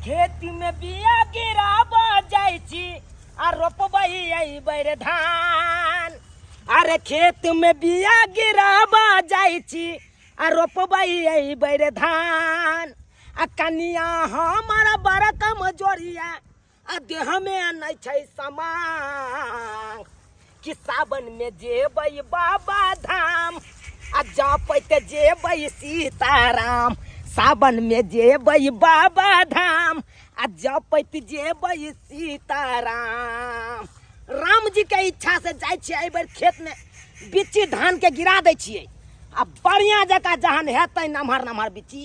खेती में बिया गिराबा जाइ छी आ रोपबई आई बर धान। अरे खेत में बिया गिराबा जाइ छी आ रोपबई आई बर धान। आ कनिया हमारा बड़ा कमजोरिया आ देह में नहीं छै समान कि सावन में जेबै बाबा धाम आ जापैत जेबै सीताराम। सावन में जेबै बाबा धाम आ जपैत जेबै सीताराम। राम जी के इच्छा से जाइ छियै एहि बेर खेत में बिच्ची धान के गिरा दै छियै आ बढ़िया जकाँ जहन हेतै नमहर नमहर बिच्ची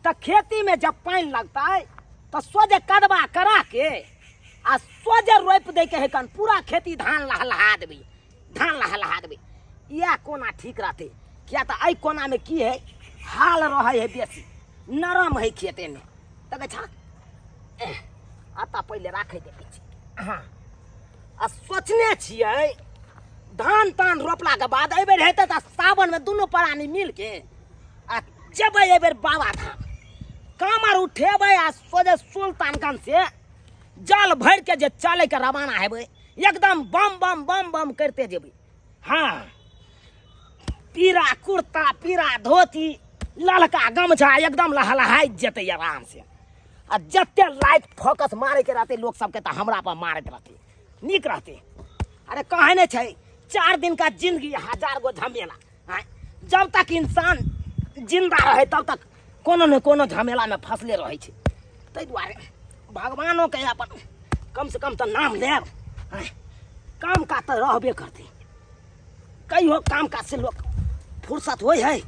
तऽ खेती में जब पानि लगतै तऽ सोझे कदबा करा के आ सोझे रोपि दै के है पूरा खेती धान लहलहा देबै। धान लहलहा देबै इएह कोना ठीक रहतै। किया तऽ एहि कोना में की है हाल रहै है बेसी नरम है खेते में तब आता पहले राखे दे हाँ आ सोचने छियै धान तान रोपला के बाद एहि बेर हेतै तऽ सावन में दुनू प्राणी मिल के आ जेबै एहि बेर बाबा धाम कामर उठेबै आ सोझे सुल्तानगंज से जल भर के जे चले के रवाना हेबै एकदम बम बम बम बम करते जेबै। हाँ पीरा कुर्ता पीरा धोती ललका गमछा एकदम लहलहाइत जेतै आराम से आ जते लाइट फोकस मारे के रहते लोग सबके तो हमरा पर मारत रहते नीक रहते। अरे कहने छै 4 दिन का जिंदगी 1000 गो झमेला। जब तक इंसान जिंदा रहे तब तक कोनो न कोनो झमेला में फंसले रहे छै। ताहि दुआरे भगवानों के अपन कम से कम तो नाम लेब काम का तो रहबे करते। कहियो काम काज से लोग फुर्सत होय है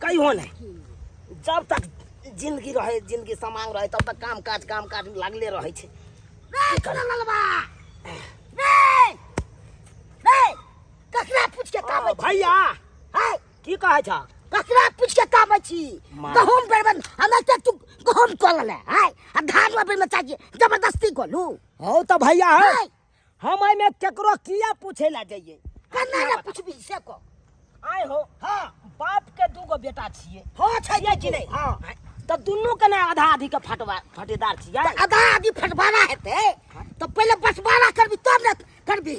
कहियो नहीं। जब तक जिंदगी रहे जिंदगी समांग रहे तब तक काम काज लगले रहे छे। ककरा पूछ के काम भैया है की कहे छ ककरा पूछ के काम छी गहूम बेरबन हमें त तू गहूम कोल ले है आ धान में बेरना चाहिए जबरदस्ती कोलू हो तो भैया है हम आई में केकरो किया पूछे ला जाइए कन्ना ना पूछबी से को आय हो। हां बाप के दूगो बेटा छिए हो छै कि नहीं। हां त दुन्नु के ना आधा आधी के फटेदार छिए आधा आधी फटवारा हेते तो पहले बंटवारा करबी तब न करबी।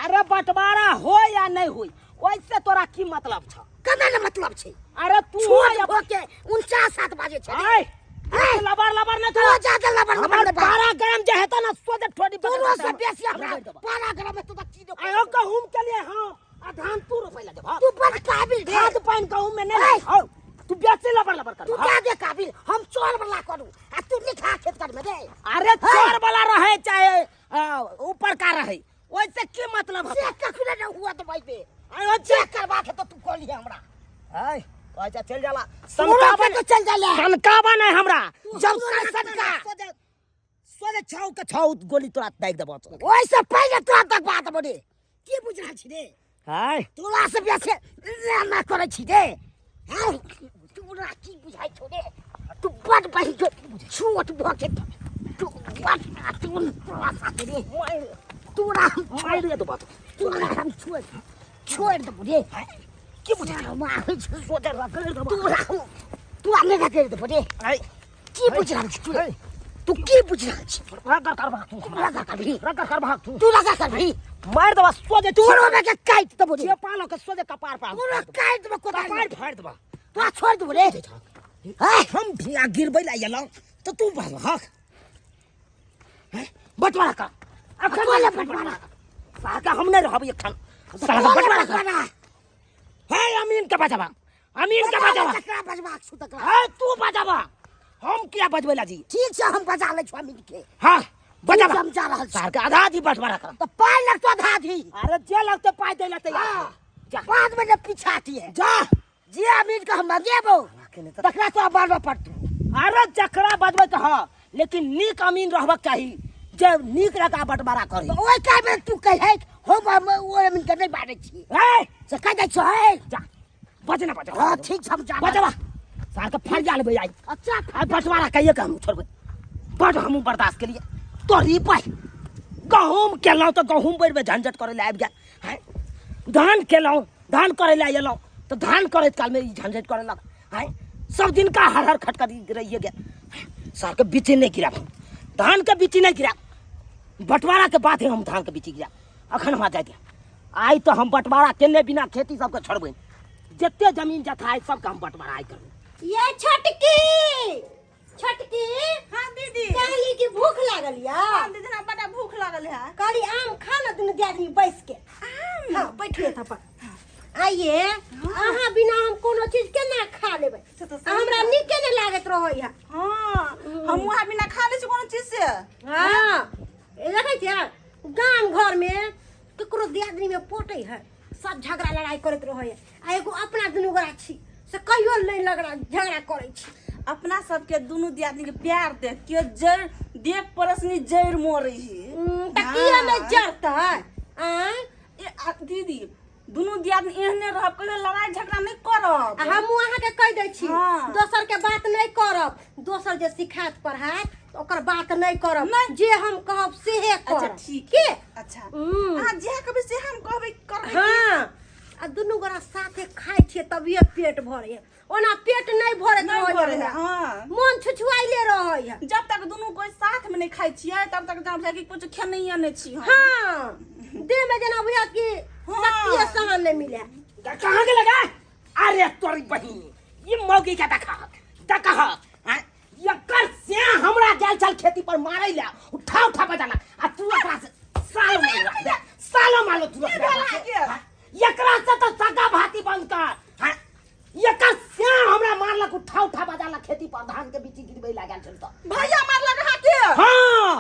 अरे बंटवारा हो या नहीं होई ओइसे तोरा की मतलब छ कना न मतलब छै। अरे तू हो के 49-7 बजे छै लबर न तो ज्यादा लबर पारा गरम जे हेता ना सोदे थोड़ी दोनों से बेसी पारा गरम तो चीज आयो गहूम के लिए। हां आ धान तू रोपैला दे तू बड़ काबिल खाद पानी गहूम में नहीं हो तू बेसी लबर कर तू क्या दे काबिल हम चोर वाला करू आ तू लिखा खेत कर में दे। अरे चोर वाला रहे चाहे ऊपर का रहे ओइसे की मतलब है कखने न हुआ तो भाई पे आयो चेक करवा के तो तू कोली हमरा है अच्छा चल जाला सनकाबा तो चल जाला सनकाबा नहीं हमरा जब सनका सोदे छाऊ के छाऊ गोली तोरा दाग देबो ओइसे पहले तोरा तक बात बड़ी की बुझ रहा छी रे हाय तोरा से बेसी ना करे छी रे हां तोरा की बुझाई छो रे तू बड़ बही जो छोट भके तू बात तू तोरा साथे रे तोरा मार रे तो बात तोरा हम छोड़ दे रे की बुझा मार सोदे रगड़ दे तोरा तू आने का कर दे बड़े की बुझ रहा छी तू की बुझ रहा छी रगड़ कर भाग तू रगड़ कर भाई मार दबा सोदे तोरो में के काट दबो जे पालो के सोदे कपार पर तोरा काट दबो कोदा कपार फाड़ दबा तू छोड़ दबो रे हम भिया गिरबै ला यला तो तू भाग बटवारा का अखन बटवारा साका हम नहीं रहब एकठन साला बटवारा कर है अमीन के बजावा ककरा बजवा छु तकरा है तू बजावा हम क्या बजबै ला जी ठीक छै हम बजा ले छु अमीन के। हां बजा हम जा रहल सार के आधा आधी बटवारा कर तो पाई लगतो आधा आधी अरे जे लगते पाई दे ले तैयार जा बाद में पिछाती है जा जे अमीन के हम देबो तकरा तो बारवा पड़तू। अरे जकरा बजबै त हां लेकिन नीक अमीन रहबक चाहिए जे नीक रका बटवारा करे ओइ का में तू कहे हो ओ अमीन के नहीं बाटे छी है से कह दे छ है जा बजना बजा हां ठीक छ हम जा बजवा सार के फड़ जा लेबै आई अच्छा आ बटवारा कहिए के हम छोड़बै बड़ हम बर्दाश्त के लिए तोरी पाई गहूम केलौ तो गहूम बेर में झंझट करे ले आबि गेल है धान केलौ धान करे ले एलौ तो धान करे काल में झंझट करे लग है सब दिन का हर खटखटी रहिए गया सार के बीच नहीं गिरा धान के बीची नहीं गिरा बंटवारा के बात है हम धान के बीची गिरा अखन हम जाए आई तो हम बंटवारा केने बिना खेती सबके छोड़बे जितने जमीन जथा है सबके हम बंटवारा आई करबे ये छोटकी हां दीदी कहली कि भूख लागल या हां दीदी ना बड़ा भूख लागल है करी आम खा ना दुनु आदमी बैठ के आम हां बैठिए था पर आइए अहाँ बिना हम कोनो चीज केना खा लेबै हमरा नीक के नहीं लागत रहै है हां हम वहां बिना खा ले छी कोनो चीज से हां ए देखै छियै गांव घर में ककरो दियादनी में पोटै है सब झगड़ा लड़ाई करत रहै है आ एगो अपना दुनु गोरा छी से कहियो नहीं झगड़ा करै छी अपना सबके दोनों दियादनी के प्यार देख के जड़ देख परसनी जड़ मोरै छी तकिया में जरतै आ दीदी दोनों दियादनी एहने रहब कहियो लड़ाई झगड़ा नहीं करब हम अहाँ के कह दै छी हाँ। दोसर के बात नहीं करब दोसर जे सिखात पढ़ात ओकर बात नहीं करब जे हम कहब सेहे करब अच्छा ठीक के अच्छा हम्म। हां जे कहबे से हम कहबे करबे हां आ दुनु गोरा साथे खाइ छियै तभिए पेट भरे ओना पेट नहीं भरत रहै है हां मन छुछुआइले रहै है जब तक दोनों कोई साथ में नहीं खाई छियै तब तक जान कि कुछ खेनैया नहीं छी हम हां देह में जना बुझात कि शक्ति सहन नहीं मिले कहां के लगा अरे तोरी बहिन ये मौगी का देखा ये कर से हमरा जाल चल खेती पर मारै ला उठा बजाना आ तू एकरा से सालो मालो तू एकरा से तो सगा भाती बंद कर ये कर से हमरा मारलक उठा बजाना खेती पर धान के बीच गिरबै लागल छल तो भैया मारलक हा के हां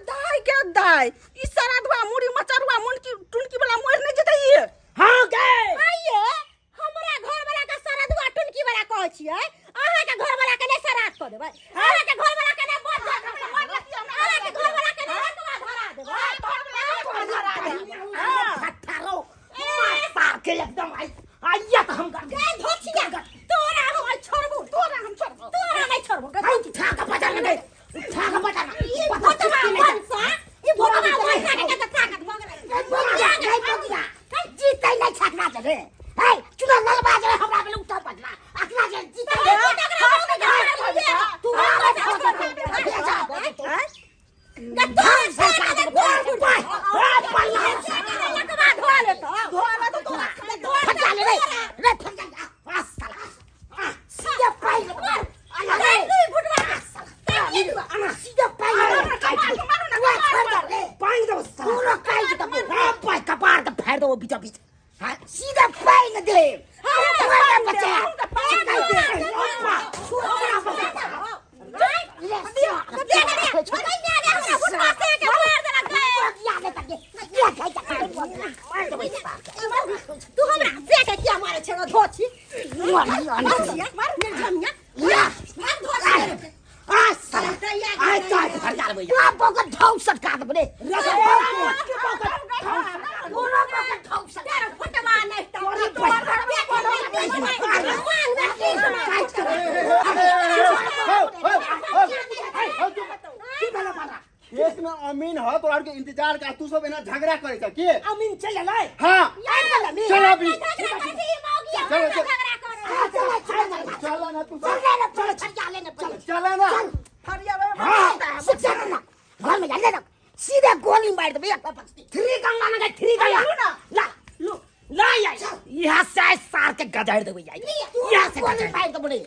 दाई के दाई ई सारा धुआ मुड़ी मचरुआ मुंडकी टुनकी वाला मोर नहीं जतै ई हां गे आइए हमरा घर वाला के सरदुआ टुनकी वाला कहै छियै अहाँ के घर वाला के नहीं सरात कर देबै अहाँ के घर वाला के नहीं बोझ अहाँ के घर वाला के नहीं धरा देबै फटारो मार के एकदम आइया तो हम कर ए धोचिया तोरा हम छोड़बू तोरा नहीं छोड़बू उठा के बजाना गे उठा के बजाना ई भोटवा वंशा ई भोटवा वंशा के ताकत भगला जीतै नहीं छकना रे हे चुना ललबा जे हमरा पे उठा पड़ला अखना जे जीतै तू सीधा पाइन दे तू हमरा बेटा किया मारे छे धोची केस में अमीन हो तो के इंतजार का तू सब एना झगड़ा करे छ के अमीन चल ले हां चलो अभी चलो ना तू चलो ना घर में जाने सीधे गोली मार दे थ्री गंगा ना थ्री गंगा ला यहाँ से सार के गजाड़ दे यहाँ से गोली मार दे बड़े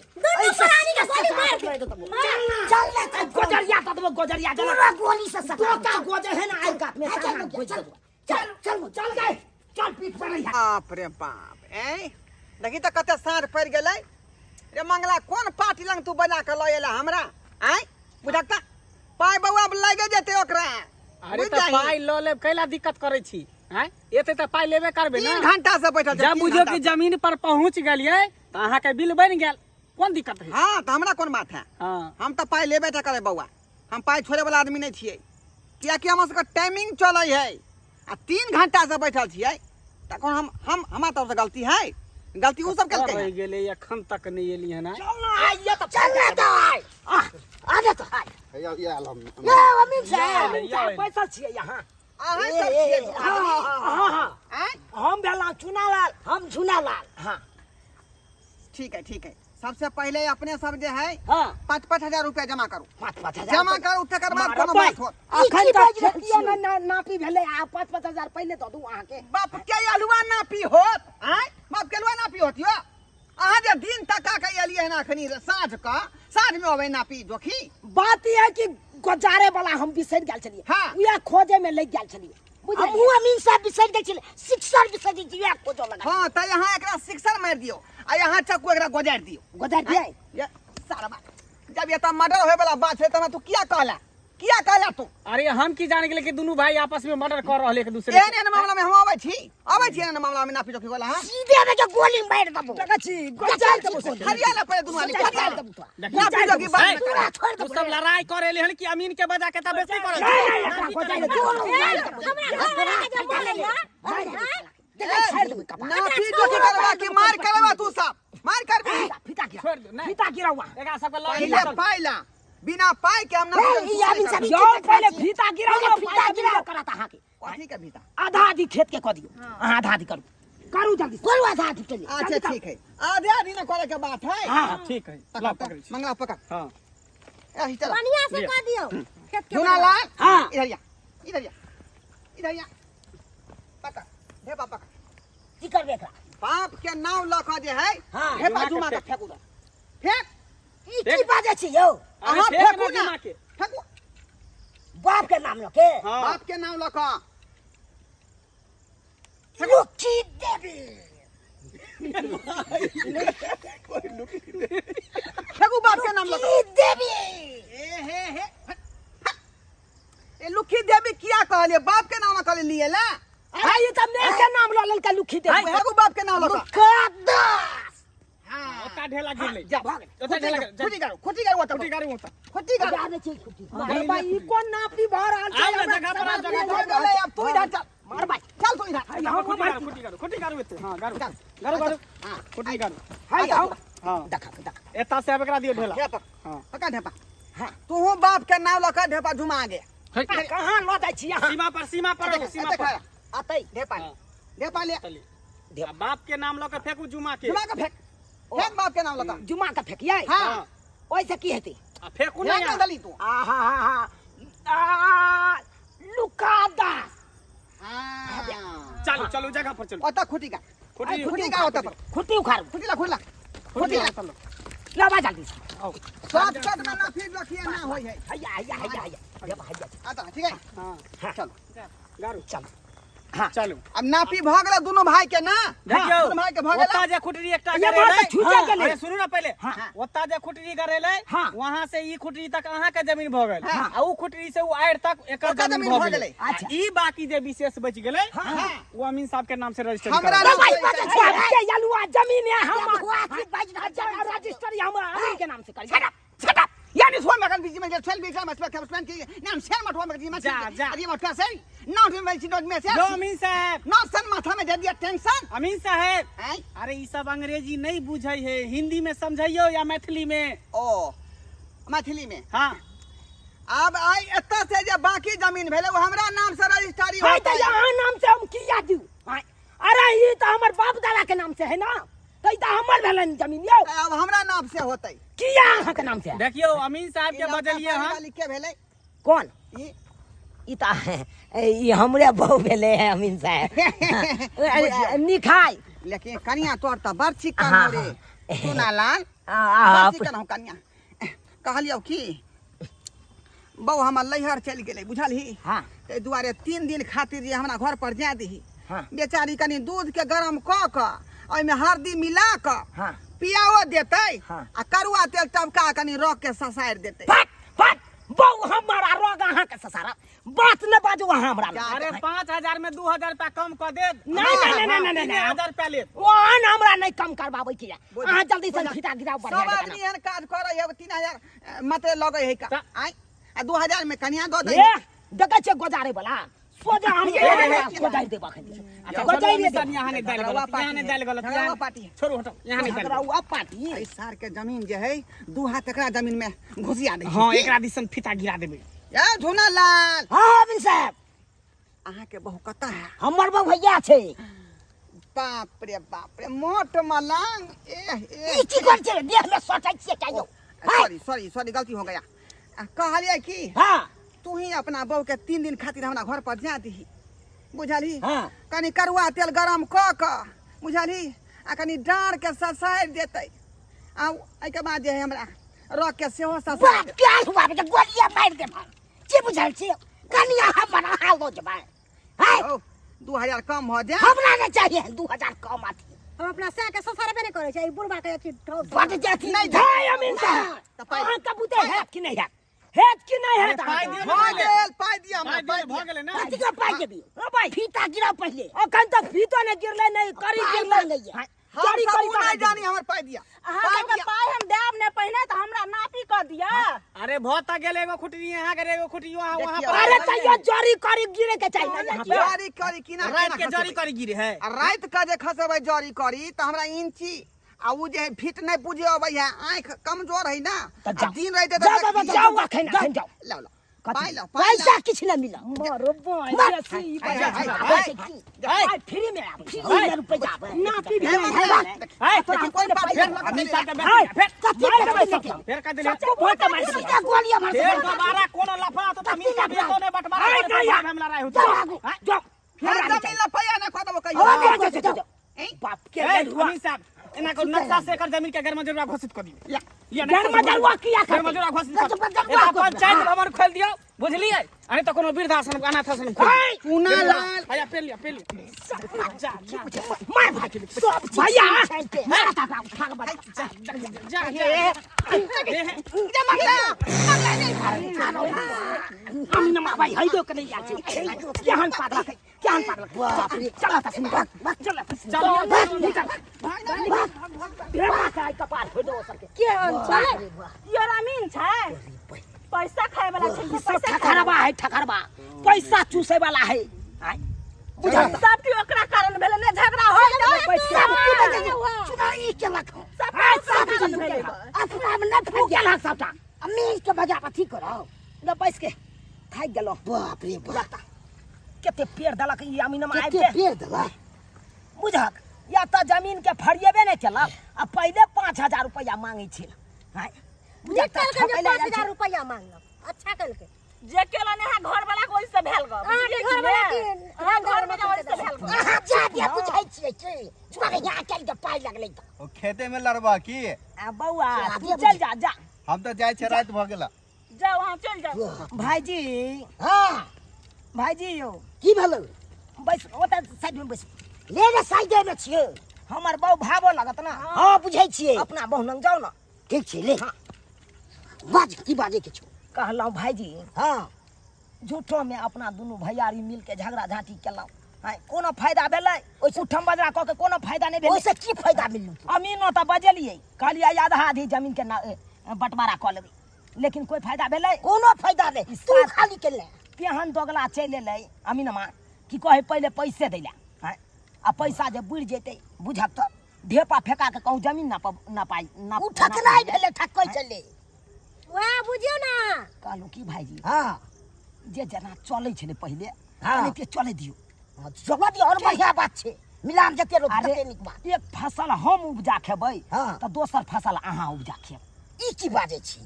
गोजरिया तो गोजरिया पूरा गोली से तो का गोजर है ना आई का में चल गए चल पीठ पर बाप रे बाप ए देखी तो कते साँझ पड़ गेलै रे मंगला कोन पार्टी लंग तू बना के लएला हमरा आय बुझकता पाय बउआ लागे जेते ओकरा अरे त पाई ल ले कैला दिक्कत करे छी हैं एते त पाई लेबे करबे ना 3 घंटा से बैठल जब बुझो कि जमीन पर पहुंच गेलिए त अहाँ के बिल बन गेल कोन दिक्कत है हां त हमरा कोन बात है हां हम त पाई लेबे त करे बउआ हम पाई छोड़े वाला आदमी नहीं छियै किया कि हमर सबके टाइमिंग चलै है आ 3 घंटा से बैठल छियै त कोन हम हमरा तरफ से गलती है गलती उ सब केलकै रह गेले एखन तक नहीं एली है ना आइए तो चल तो आगे तो ये आलम ये अमीन साहब पैसा छिए यहाँ अहाँ सब छियै हम बेला चुनालाल हम चुनालाल हाँ ठीक है सबसे पहले अपने सब जे है हाँ 5-5 हजार रुपया जमा करू 5-5 जमा करू तकर बाद कोनो बात होत अखन तक खेतिया में नापी भेले आ 5-5 हजार पहले दऽ दू अहाँ के बाप के अलुआ नापी होत आय बाप के अलुआ नापी होत यो अहाँ जे दिन तका के एलिए ना अखनी साँझ में अबे नापी जोखी बात ये है कि गुजारे वाला हम बिसर गेल छलिए हाँ। उया खोजे में लग गेल छलिए बुझलिए हम अमीन साहब बिसर गेल छलिए शिक्षक बिसर जिया खोजो लगा हां त यहाँ एकरा शिक्षर मार दियो आ यहाँ चक्कू एकरा गोजार दियो गुजार दिए ये सारा बात जब ये त मर्डर होए वाला बात है त तू किया कहला तू अरे हम की जाने गेले कि दोनों भाई आपस में मर्डर कर रहले एक दूसरे एहन मामला में हम आबै छी एहन मामला में नापी जोखी वाला हां सीधे में के गोली मार दबो छी गोजार दबो हरियाला पे दुनु वाली गुजार दबो तो नापी जोखी बात में पूरा छोड़ तू दबो सब लड़ाई करे ले हन कि अमीन के बजा के तब बेइज्जती करे गुजार दबो नापी जोखी करवा कि मार करवा तू सब मार कर फिता छोड़ दो नहीं फिता गिरावा एकरा सब के पहले पाइला बिना पाई के हम ना ये अमीन साहब जो पहले फिता गिरावा फिता गिरावा करता हां के कथी के भीता आधा आधी खेत के क दियो हां आधा आधी करू जल्दी करू आधा आधी चलिए अच्छा ठीक है आधे आधी ना करे के बात है हां ठीक है पकड़, ला पकड़ छी मंगला पकड़ हां यही चला बढ़िया से कह दियो खेत के सुना लाल हाँ। इधर या पकड़ दे बाप पकड़ की कर देखा बाप के नाम लखा जे है हाँ। हे बाजू में फेंक उधर फेंक ई की बाजे छी यौ अरे अहाँ फेंक फेंकू ना ना जुमा के। फेंकू बाप के नाम लके हां बाप के नाम लखा लुकी देवी फेंकू बाप के नाम लखा लुकी देवी हे ए लुखी देवी किया कहले बाप के नाम कहले लिए ला हां ये त मेरे के नाम ल ललका लुकी देवी फेंकू बाप के नाम लखा मुकद्दस हां ओता ढेला गिर ले जा भाग ओता ढेला खुटी करो वो खुटी गाड़ी होता खुटी करो जाने छी खुटी मार भाई ई कोन नापी भर आल आउ ना जगह पर आउ, जगह पर आउ। अब तू इधर चल मार भाई चल तू इधर यहाँ खुटी गाड़ी होते हां गाड़ी गाड़ी हां खुटी गाड़ी हां आओ हां देखा एता से अब एकरा दियो ढेला ढेपा हां पका ढेपा हां तू बाप के नाम लखा ढेपा झुमा गे कहां ल दै छी यहाँ सीमा पर रहो, सीमा पर आतै ढेपा ढेपा ले चली अब बाप के नाम लके फेंकू जुमा के झुमा के फेंक फेंक बाप के नाम लखा जुमा का फेकियै हां ओइसे की हेतै आ फेंकू ना फेंक यहाँ। दली तू आहा लुकादा हां चलो चलो जगह पर चलो ओता खुटी का खुटी का होता पर खुटी उखाड़ खुटी ला खुटी चलो लबा जल्दी से आओ सब कद में ना फिर रखिए ना होई है हैया जब हैया आता ठीक है हां चलो गारू चल चलो अब नापी भाग गला दोनों भाई के ना देखियो दोनों भाई के भाग गला ओता जे खुटरी एकटा ये करे बात ले छूटे गेलै। अरे सुनू ना पहले हाँ। ओता जे खुटरी करे ले हाँ। वहां से ई खुटरी तक अहाँ के जमीन भ गेल हाँ। आ उ खुटरी से उ आड़ तक एकर ओकर जमीन जमीन भ भ गेलै गेलै। अच्छा। ई बाकी जे विशेष बच गेलै हाँ। वो अमीन साहब के नाम से रजिस्टर हमरा करा नाम भाई से बात छै यालुआ जमीन है हम रजिस्टर हम अमीन के नाम से करी छटा यानी सोन मगन बीच में जे छल बीच में खेलस्मैन की नाम शेर मठवा में जी में जा। अरे मठवा से नाउ में छी नोट में से लो अमीन साहब नौ सन माथा में दे दिया टेंशन अमीन साहब हैं अरे ई सब अंग्रेजी नहीं बुझै है हिंदी में समझाइयो या मैथिली में ओ मैथिली में हाँ अब आई एता से जे बाकी जमीन भेले वो हमरा नाम से रजिस्ट्री भाई होता तो यहाँ नाम से हम किया दू अरे ये तो हमार बाप दादा के नाम से है ना तो तो हमर भेलन जमीन यो अब हमरा नाम से होतै किया अहाँ के नाम से है? देखियो अमीन साहब के बदलिए हम लिख के भेले कौन ई ई तो ई हमरे बहु भेले है अमीन साहब निखाई लेकिन कन्या तोर त बड़ चिकन हाँ, हो रे हाँ। सुना लाल आ बड़ चिकन हो कन्या कहलियो की बहु हमर लैहर चल गेलै बुझलही हाँ ते दुआरे 3 दिन खातिर जे हमरा घर पर जा दही हाँ बेचारी कनी दूध के गरम क क ओइ में हल्दी मिला क हाँ पियाओ देतै हाँ। आ करुआ तेल टबका कनी रख के ससार देतै फट फट बहु हमारा रोग अहाँ के ससारा बात न बाजू अहाँ हमरा में। अरे 5000 में 2000 रुपया कम कर दे नहीं 3000 रुपया ले ओहन हमरा नहीं कम करबाबै किया अहाँ जल्दी से फीता गिराओ सब बढ़िया आदमी एहन काज करे है 3000 मते लगे है का आइ आ 2000 में कन्या दो दे ए देखै छै गोजारे वाला सोजा हम गोजारे देबा खनि अच्छा गोजारे दे यहाँ नहीं डाल गलत यहाँ नहीं डाल गलत झगड़वा पार्टी है। छोड़ो हटो यहाँ नहीं डाल गलत। रउआ पार्टी एहि सार के जमीन जे है 2 हाथ एकरा जमीन में घुसिया दे हाँ एकरा दिसन फीता गिरा देबे ए झुना लाल हाँ अमीन साहब अहाँ के बहु कता है हमर बहु भैया छै बाप रे मोट मलंग ई की कर छे देह में सोचै छियै कायो सॉरी गलती हो गया कहलिए कि हां तू ही अपना बहू के 3 दिन खातिर हमरा घर पर जा दी बुझली हां कनी करुआ तेल गरम क बुझली आ कनी डाँड़ के ससारि देतै आ एहि के बाद जे है हमरा रख के सेहो ससारि बाप क्या हुआ बे गोलियां मार दे भाई की बुझल छी कनिया हमरा हाल हो जबा है 2000 कम हो जा हमरा नहीं चाहिए 2000 कम आती हम अपना से के ससुर पे नहीं करे छै ई बुढ़बा के अथी ठोक बट जाती नहीं भाई अमीन साहब अहाँ कबूतर है कि नहीं है पाई दिया भ गेलै ना कथी के पाई देबी ओ भाई फीता गिरा पहले अखन तक फीतो नहीं गिरले नहीं करी गिरले नहीं है हम सब नहीं जानी हमर पाई दिया अहाँ सबके पाइ हम देब ने पहिने त हमरा नापी क दिया अरे भोत गेल एगो खुटी यहाँ के एगो खुटी वहाँ पर अरे तैयो जरी करी गिरे के चाहिए यहाँ पे जरी करी किना रात के जरी करी गिरे है रात का जे खसेबै जरी करी त हमरा इंची आ उ जे फिट नहीं बुझे अबै है आंख कमजोर है ना दिन रहते त जाओ खाना जाओ लो पाई लो पैसा किछ न मिला मारो भाई ऐसी फ्री में रुपया ना पी भी फिर का दिले गोलियां मार फिर दोबारा कोनो लफड़ा तो मी का बेतो ने बटवारा हमला रहे हो जाओ फिर जमीन लफया ना खो देबो कहियो बाप के अमीन साहब एना को नक्शा से कर जमीन के घर में जरूर घोषित कर दियो ये घर में जरूर किया घर में जरूर घोषित कर एता पंचायत भवन खोल दियो बुझलिए अरे तो कोनो वृद्धाश्रम अनाथ आश्रम खोल पूना लाल आया पे लिया जा मार भाई सब भैया मार ताता उठा के बड़ा जा हम न भाई है दो कने या केहन पागल बाप रे चला ता सुन चलो बेमा का कपार हो दो सर के केहन चले यार अमीन छै पैसा खाए वाला छै पैसा ठकरबा पैसा चूसे वाला है बुझा सब की ओकरा कारण भेले ने झगड़ा हो गए पैसा चुनाई के लखो सब अपना में न फूक गेला सबटा अमीर के बजा पर ठीक करो न पैस के खाइ गेलो बाप रे बाप केते पेड़ दलक ई अमीनमा आबि के पेड़ दलक बुझक या त जमीन के फरिएबे नहीं केलक आ पहले 5000 रुपया मांगे छै हाय बुझक कल के 5000 रुपया मांगलक अच्छा कल के जे केला ने घर वाला को से भेल ग अहाँ के घर वाला की घर में ओइ से भेल ग अहाँ जा दिया बुझाइ छियै छै चुरा यहाँ चल के पाइ लगलै त ओ खेते में लड़बा की आ बौआ तू चल जा हम तो जाय छै रात भ गेला जाओ वहां चल जाओ भाईजी हां भाईजी यो की भेलो बस ओता साइड में बस ले रे साइड में छियै हमर बहु भाबो लागत ना हां बुझै छियै अपना बहु लंग जाओ ना ठीक छै ले हां बाज की बाजे के छौ कहलौ भाईजी हां झूठो में अपना दुनु भैयारी मिल के झगड़ा झाटी केलौ हां कोनो फायदा भेलै ओइ उठम बजरा क के कोनो फायदा नहीं भेलै ओइसे की फायदा मिललू अमीनो त बजलियै कहलियै आधा आधी जमीन के बंटवारा क लेबै लेकिन कोई फायदा भेलै कोनो फायदा नहीं तू खाली केले केहन दोगला चल एलै अमीनमा की कहे पहले पैसे दैला हैं आ पैसा जे बुड़ जेतै बुझक त ढेपा फेका के कहूं जमीन ना पाई ना उठक नहीं भेले ठक्कै चले वाह बुझियो ना कहलू की भाईजी हां जे जना चलै छले पहले हां के चले दियो जगह दियो और बढ़िया बात छै मिलान जते लोग तते निक बात एक फसल हम उपजा खेबै त दोसर फसल अहाँ उपजा खेब ई की बाजे छी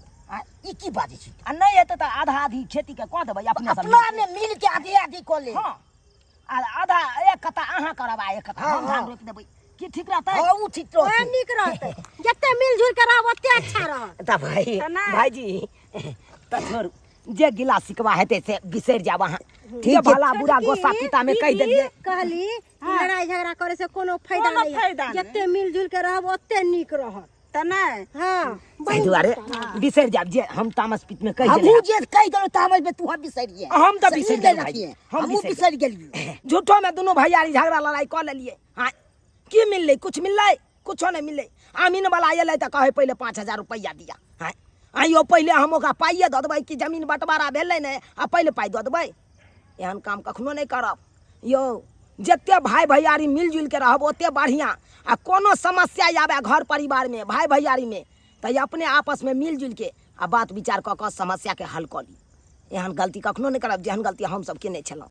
ई की बाजे छी आ नहीं हेतै त आधा आधी खेती के क देबै अपने अपना में मिल के आधी आधी क ले हां आ आधा एक कता अहाँ करबा एक कता हम धान रोप देबै की ठीक रहतै हां उ ठीक रहतै ओए निक रहतै जते मिलजुल के रहब ओते अच्छा रहत त भाई भाईजी त छोड़ जे गिला सिकवा हेतै से बिसर जाब अहाँ ठीक भला बुरा गोसा पिता में कह देलिए कहली लड़ाई झगड़ा करे से कोनो फायदा नहीं जते मिलजुल के रहब ओते निक रहत त नहीं हां ताहि दुआरे बिसर जाब जे हम तामस पित में कह देलिए हम जे कह देलो तामस में तू बिसरिए हम त बिसर गेल भाई हम बिसर गेलिए झूठो में दोनों भैयारी झगड़ा लड़ाई क लेलिए हां की मिलले कुछ मिलले कुछो नहीं मिलले अमीन वाला एले त कहे पहले 5000 रुपया दिया हां आइयो पहले हम ओकरा पाइए द देबै कि जमीन बंटवारा भेलै ने आ पहले पाइ द देबै एहन काम कखनो नहीं करब यो जते भाई भैयारी मिलजुल के रहब ओते बढ़िया आ कोनो समस्या आवे घर परिवार में भाई भैयारी में त अपने आपस में मिलजुल के आ बात विचार क के समस्या के हल क ली एहन गलती कखनो नहीं करब जेहन गलती हम सब के नहीं छलौ।